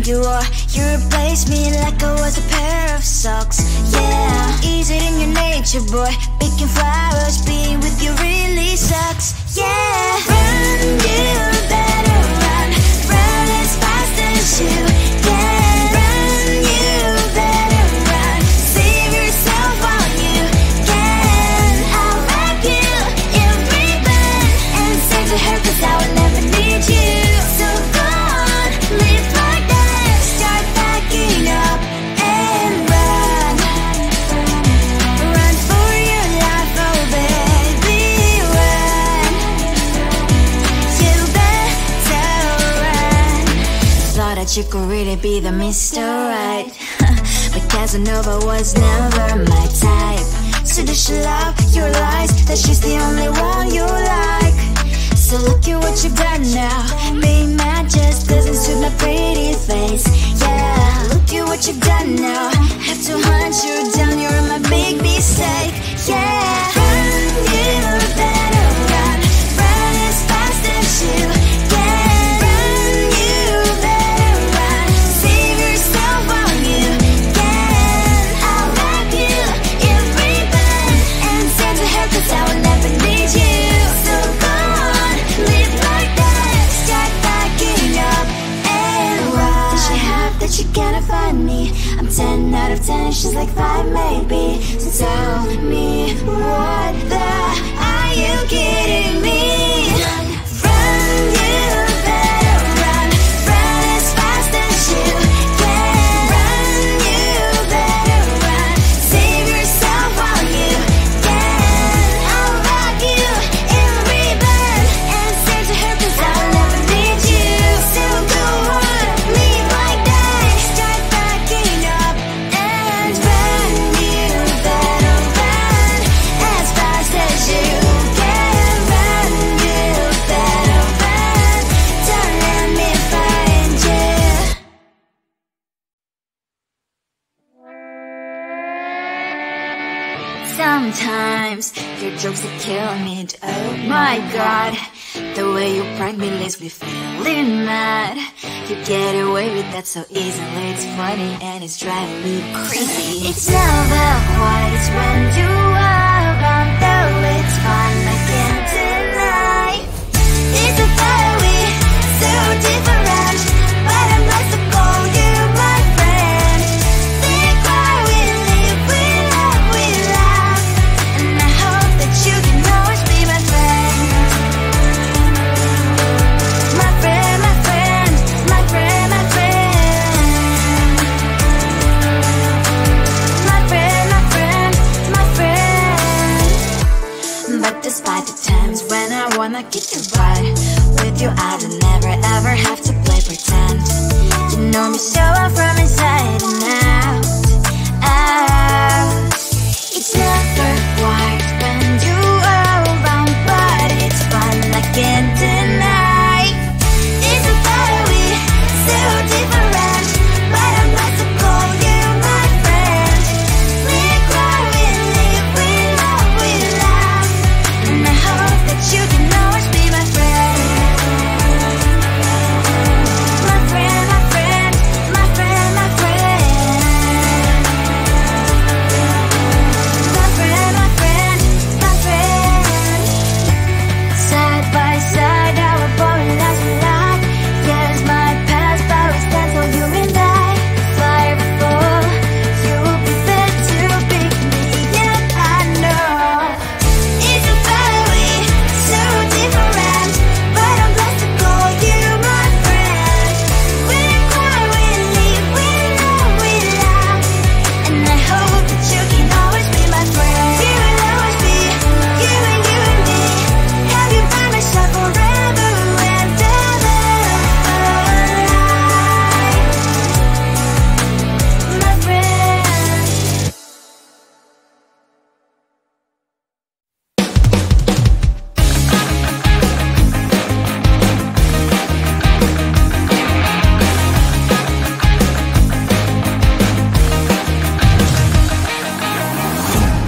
you are. You replaced me like I was a pair of socks. Yeah, is it in your nature, boy? Picking flowers, being with you really sucks. Yeah, run, you better run. Run as fast as you can. Run, you better run. Save yourself while you can. I'll wrap you in ribbon and say to her, 'cause I will never need you. So go on, live like that. Start backing up and run. Run for your life, oh baby, run. You better run. Thought that you could really be the Mr. Right, but Casanova was never my type. So does she love your lies, that she's the only one you like? So look at what you've done now. Being mad just doesn't suit my pretty face. Yeah, look at what you've done now. Have to hunt you down, you're my big mistake. Yeah, run, you better run. Run as fast as you can. Run, you better run. Save yourself while you can. I'll wrap you in ribbon and send to her, 'cause I will never need you. So go on, live like that. Start backing up and run. Does she have that she cannot find me? I'm 10 out of 10, she's like 5 maybe. So tell me, what the are you kidding me? Run, you better run. Run as fast as you can. Run, you better run. Save yourself while you can. I'll wrap you in ribbon and say to her, 'cause I'll never need you. So go on, live like that. Start backing up and run. You better run as fast as you can. Run, you better run. Don't let me find you. Sometimes your jokes that kill me, and oh my god, the way you prank me leaves me feeling mad. You get away with that so easily, it's funny and it's driving me crazy. It's never quite as when you are around, though it's fun, I can't deny. It's a fiery, so different, but I'm blessed to call you my friend. Think why we live, we love, we laugh, and I hope that you can always be my friend. My friend, my friend, my friend, my friend. My friend, my friend, my friend. But despite the times when I wanna kick your butt, with you I don't never ever have to play pretend. You know me so well from inside and out, out. It's never quite when you are around, but it's fun, I can't deny. It's a fiery, so different, but I'm blessed to call you my friend. We cry, we live, we love, we laugh, and I hope that you can always be my friend. My friend, my friend, my friend, my friend. My friend, my friend, my friend. Side by side, our body lies a lot. Yes, my past always stands for you and I. Fly before you will be there to pick me up, I know. It's a fiery, so different, but I'm blessed to call you my friend. We cry, we live, we love, we laugh, and I hope that you can always be my friend. You will always be, you and me. Have you by my side forever and ever? My friend.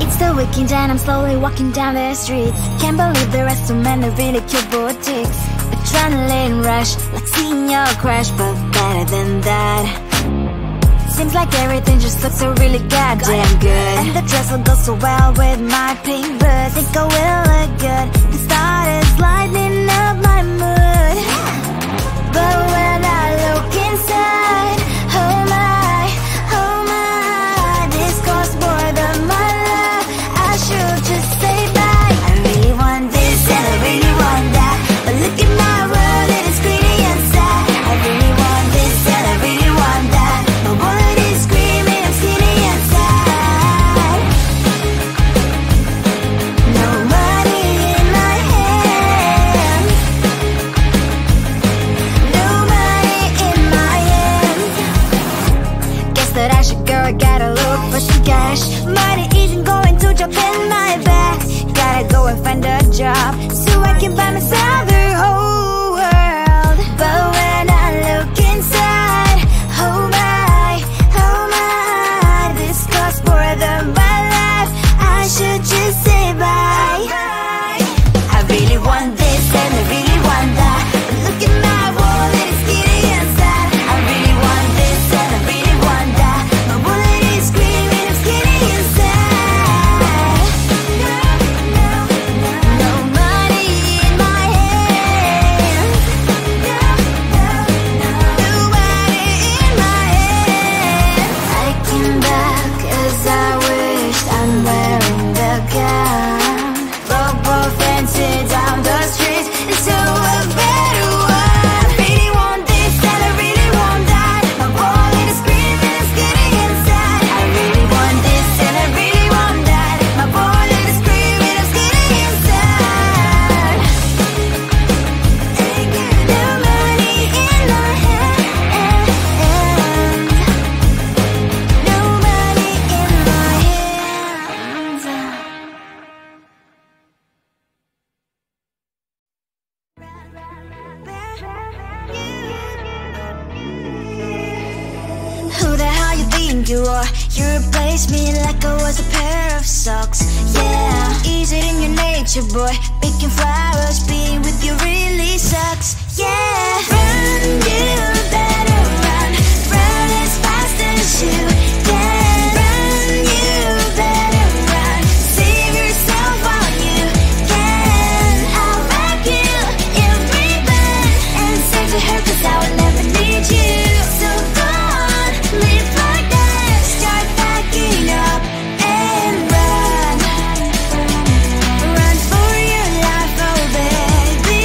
It's the weekend and I'm slowly walking down the streets. Can't believe there are so many really cute boutiques. A adrenaline rush, like seeing your crush, but better than that. Seems like everything just looks so really goddamn good, and the dress will go so well with my pink boots. Think I will look good, the start is lighting up my mood. But when I look inside, oh my, this costs more than my love. I should just say bye. I really want this and I really want that, but look at my world, it is pretty and sad. I really want this and I really want that, my wallet is screaming, I'm skinny and sad. No money in my hands, no money in my hands. Guess that I should go, I gotta look for some cash. Money isn't going to drop in my bag. Gotta go and find a job so I can buy myself the whole world. But when I look inside, oh my, this costs more than my life. I should just say bye. I really want this and I really want that, but look at my wallet, it's skinny and sad. I really want this and I really want that, my wallet is screaming, I'm skinny and sad. No money in my hands, no money in my hands. I came back as I wished, I'm wearing the gown. Robo fancy down the streets into a better one. I really want this and I really want that, my wallet is screaming, it's getting inside. I really want this and I really want that, my wallet is screaming, it's getting inside. No money in my hands, no money in my hands. Who the hell you think you are? You replaced me like I was a pair of socks. Yeah, is it in your nature, boy? Picking flowers, being with you really sucks. Yeah, run, you better run, run as fast as you can. Run, you better run, save yourself while you can. I'll wrap you in ribbon and send to her, 'cause I will never need you. So go on, live like that, start packing up and run. Run for your life, oh baby,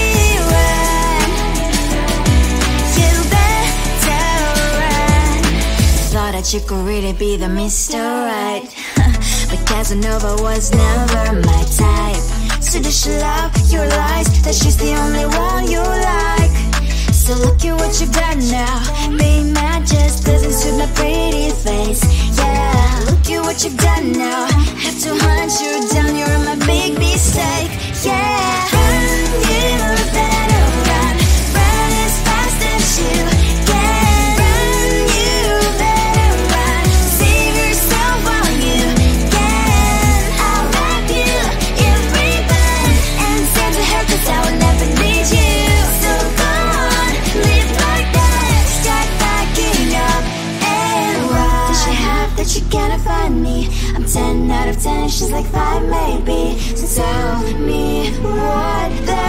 run. You better run. Thought that you could really be the Mr. Right, but Casanova was never my type. So does she love your lies, that she's the only one you like? So look at what you've done now, being mad just doesn't suit my pretty face. Yeah, look at what you've done now, have to hunt you down, you're my big mistake. Yeah, run, you better run, run as fast as you can. Run, you better run, save yourself while you can. I'll wrap you in ribbon and send to her, 'cause I will never need you. So go on, live like that, start packing up and run. Does she have that you cannot find me? I'm 10 out of 10, she's like 5 maybe. So tell me, what the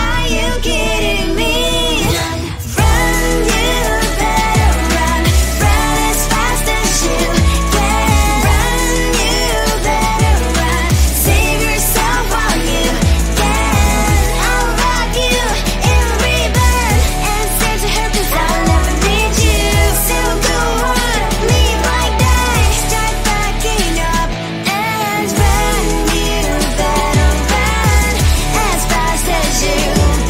are you kidding me? Run, you better run, run as fast as you can. Run, you better run, save yourself while you can. I'll wrap you in ribbon and send to her, 'cause I'll never need you. So go on, live like that, start packing up and run. You better run as fast as you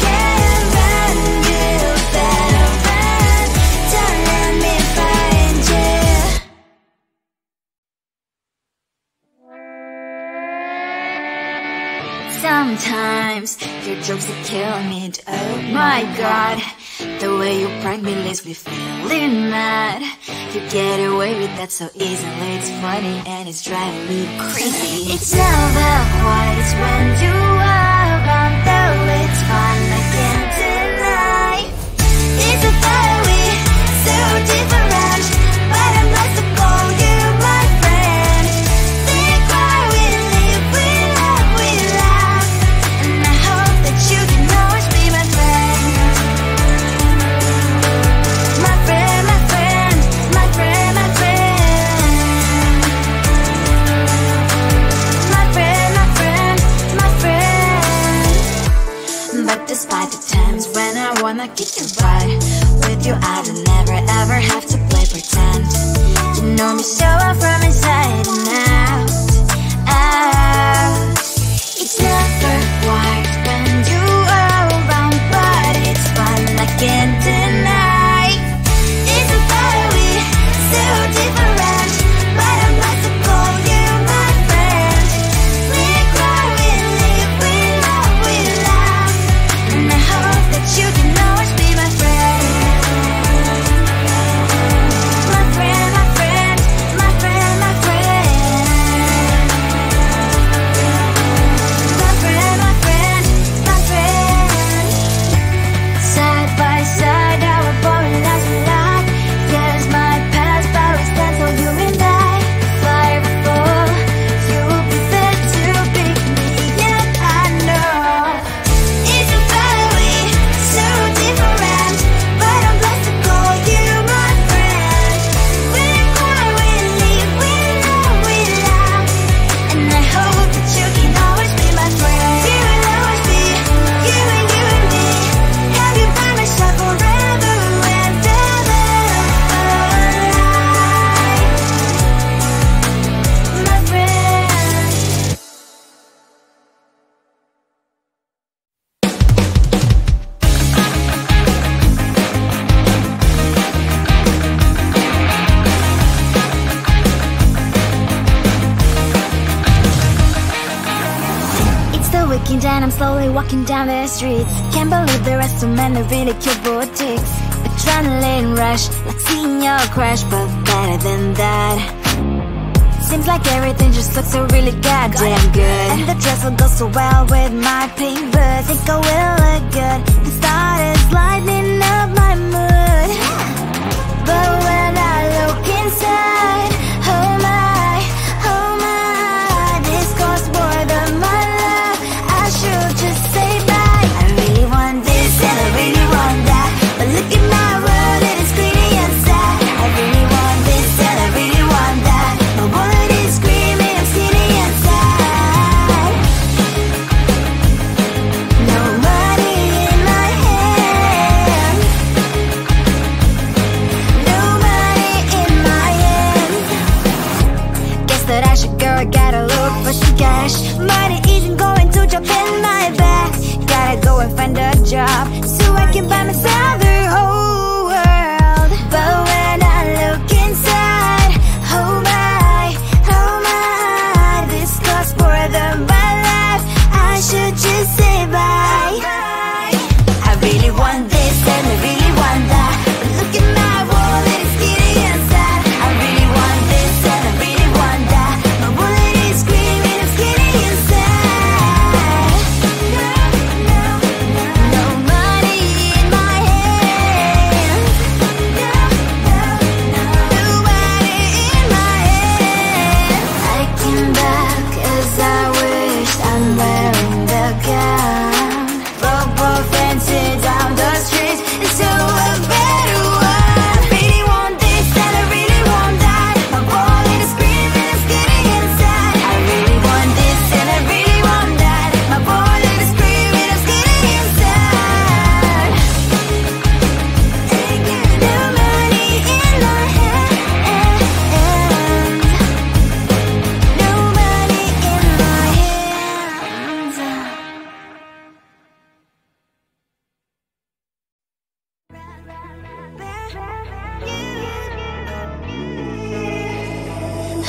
can. Run, you better run, don't let me find you. Sometimes your jokes that kill me, and oh my god, the way you prank me leaves me feeling mad. You get away with that so easily, it's funny and it's driving me crazy. It's never quiet, it's when you are around, though it's fun, I can't deny. I'ma kick it right. With you I don't never ever have to play pretend. You know me so well from inside and out, out. It's never quiet when you are around, but it's fun I can't deny. It's a better we, so different, but I'm not to call you my friend. We cry, we live, we love, we laugh, and I hope that you can always be my friend. My friend, my friend, my friend, my friend. My friend, my friend, my friend. Side by side, our body lies a lot. Yes, my past, but we stand for you and I. Fire before you'll be there to pick me, yet I know it's a better way, so different, but I'm blessed to call you my friend. We cry, we live, we love, we laugh, and I hope that you can always be my friend. You will always be you and me. Have you by my side forever and ever. My friend. It's the weekend and I'm slowly walking down the streets. Can't believe there are so many really cute boutiques. Adrenaline rush, like seeing your crush, but better than that. Seems like everything just looks so really goddamn good, and the dress will go so well with my pink boots. Think I will look good. The start is lighting up my mood, but when I look inside, oh my, this costs more than my love. I should just say bye. I really want this and I really want that, but look at my world, it is pretty and sad. I really want this and I really want that, my wallet is screaming, I'm skinny and sad. No money in my hand, no money in my hand. Guess that I should go, I gotta look for some cash. Money isn't going to jump in my bag. Gotta go and find a job so I can buy myself the whole world. But when I look inside, oh my, this costs more than my life. I should just say bye. I really want this and I really want that, but look at my wallet, it's skinny and sad. I really want this and I really want that, my wallet is screaming, I'm skinny and sad. No money in my hand, no money in my hand. I came back as I wished, I'm wearing the gown. Bobo fancy down the streets into a better one. Really want this and I really want that, my wallet is screaming, I'm skinny inside. I really want this and I really want that, my wallet is screaming, I'm skinny inside. No money in my hand, no money in my hands.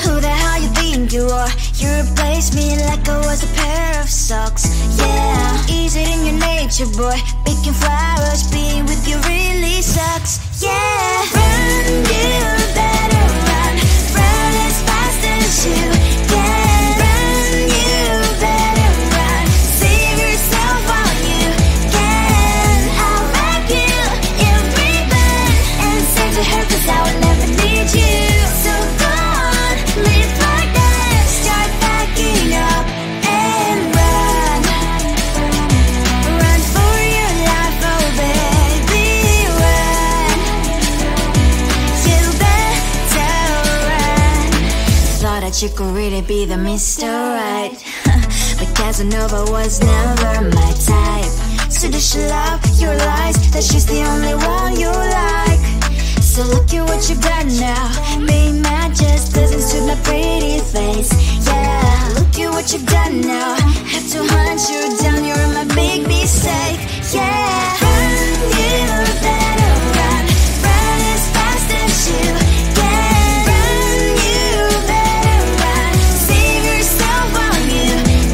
Who the hell you think you are? You replaced me like I was a pair of socks. Yeah, is it in your nature, boy? Picking flowers, being with you really sucks. Yeah, run, you better run, run as fast as you can. Run, you better run, save yourself while you can. I'll wrap you in ribbon and send to her, 'cause I will never need you. So go on, live like that, start backing up and run. Run for your life, oh baby, run. You better run. Thought that you could really be the Mr. Right, but Casanova was never my type. So does she love your lies, that she's the only one you like? So look at what you've done now. Being mad just doesn't suit my pretty face. Yeah, look at what you've done now. Have to hunt you down, you're my big mistake. Yeah, run, you better run. Run as fast as you can. Run, you better run. Save yourself while you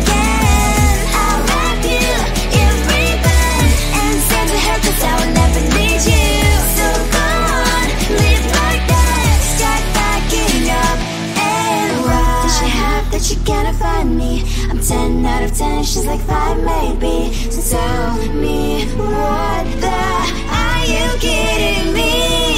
can. I'll wrap you in ribbon and send to her, 'cause I will never need you. So go on, live like that. Start backing up and run. Does she have that she cannot find me? I'm 10 out of 10, she's like 5 maybe. So tell me, what the are you kidding me?